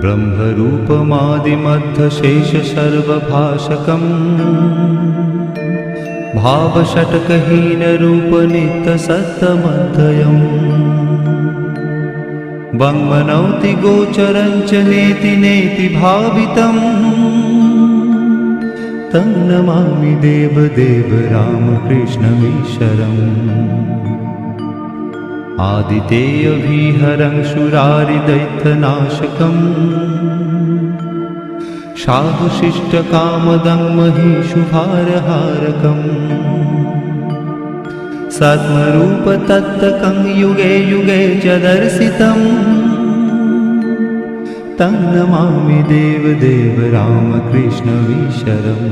ब्रह्मरूपमादिमध्यशेषसर्वभाषकम् भावषट्कहीनरूपनित्यसत्तमध्ययम् वङ्मनौति गोचरं च नेति नेति भावितम् तं नमामि देवदेव रामकृष्णमीश्वरम् आदितेयविहरं शूरारिदैत्यनाशकम् साधुशिष्टकामदं महिषुभारहारकम् सद्मरूपतत्तकं युगे युगे च दर्शितम् तं नमामि देवदेव रामकृष्णमीश्वरम्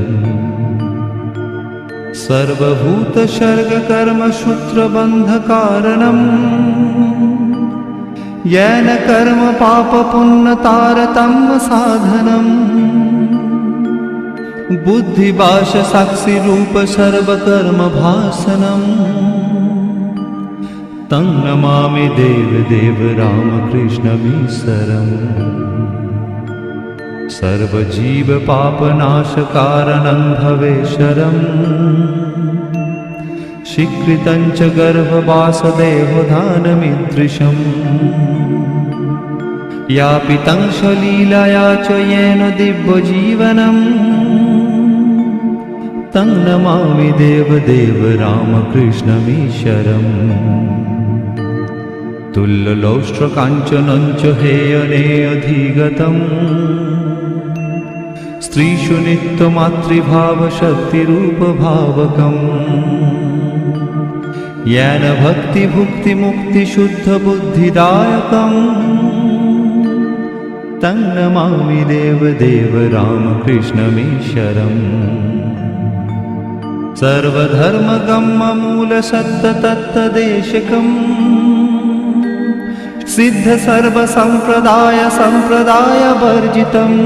सर्वभूतसर्गकर्मसूत्रबन्धकारणम् येन कर्म पापपुण्यतारतम्य साधनम् बुद्धिभाषसाक्षिरूप सर्वकर्मभासनम् तं नमामि देवदेव रामकृष्णमीश्वरम् सर्वजीवपापनाशकारणं भवेश्वरम् स्वीकृतं च गर्भवासदेवधानमीदृशम् यापितं स्वलीलया च येन दिव्यजीवनम् तं नमामि देवदेव रामकृष्णमीश्वरम् तुल्यलौष्ट्रकाञ्चनं च हेयनेऽधिगतम् स्त्रीषु नित्यमातृभावशक्तिरूपभावकम् येन भक्तिभुक्तिमुक्तिशुद्धबुद्धिदायकम् तं नमामि देवदेव रामकृष्णमीश्वरम् सर्वधर्मगम्यमूलसत्ततत्तदेशकम् सिद्धसर्वसम्प्रदायवर्जितम्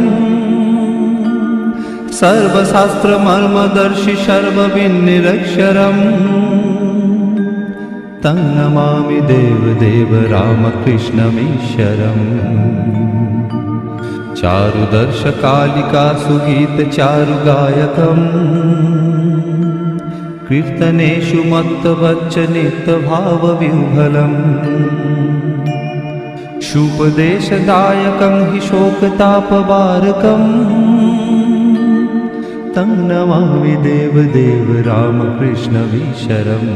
सर्वशास्त्रमर्मदर्शि सर्वविन्निरक्षरम् तं नमामि देवदेव रामकृष्णमीश्वरम् चारुदर्शकालिकासुगीतचारुगायकम् कीर्तनेषु मत्तवच्चनित्यभावविह्वलम् शुपदेशदायकं हि शोकतापवारकम् तं नमामि देवदेव रामकृष्णमीश्वरम्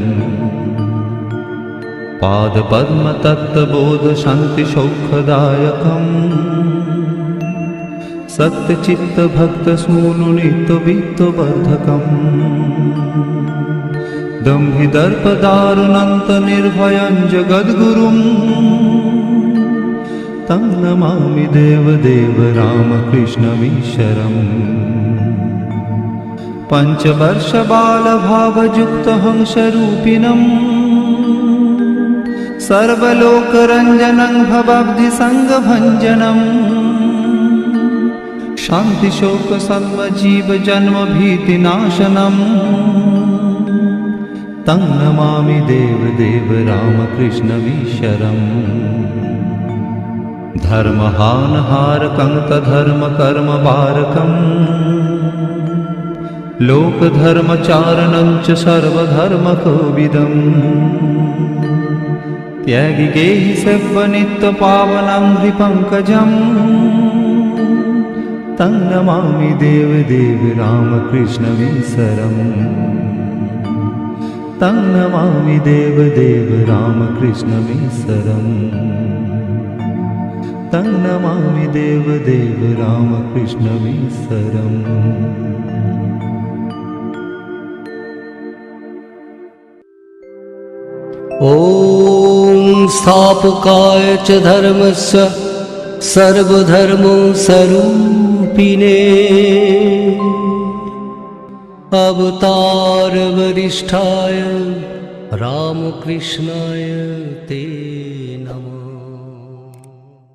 पादपद्मतत्त्वबोधशान्तिसौखदायकम् सत्यचित्तभक्तसूनुनित्यवित्तवर्धकम् दम्भिदर्पदारुणन्तनिर्भयं जगद्गुरुम् तं नमामि देवदेव रामकृष्णमीश्वरम् पञ्चवर्षबालभावयुक्तहंसरूपिणम् सर्वलोकरञ्जनं भवाब्धिसङ्गभञ्जनम् शान्तिशोकसर्वजीवजन्मभीतिनाशनम् तं नमामि देवदेव रामकृष्णमीश्वरम् धर्महानहारकं तद्धर्मकर्मवारकम् लोकधर्मचारणं च सर्वधर्मकोविदम् त्यागिगेहि सेव्यनित्यपावनं हृपङ्कजम् तं नमामि देवदेव रामकृष्णमीश्वरम् तं नमामि देवदेव रामकृष्णमीश्वरम् तं नमामि देवदेव रामकृष्णमीश्वरम्। ॐ स्थापकाय च धर्मस्य सर्वधर्मो स्वरूपिणे अवतार वरिष्ठाय रामकृष्णाय ते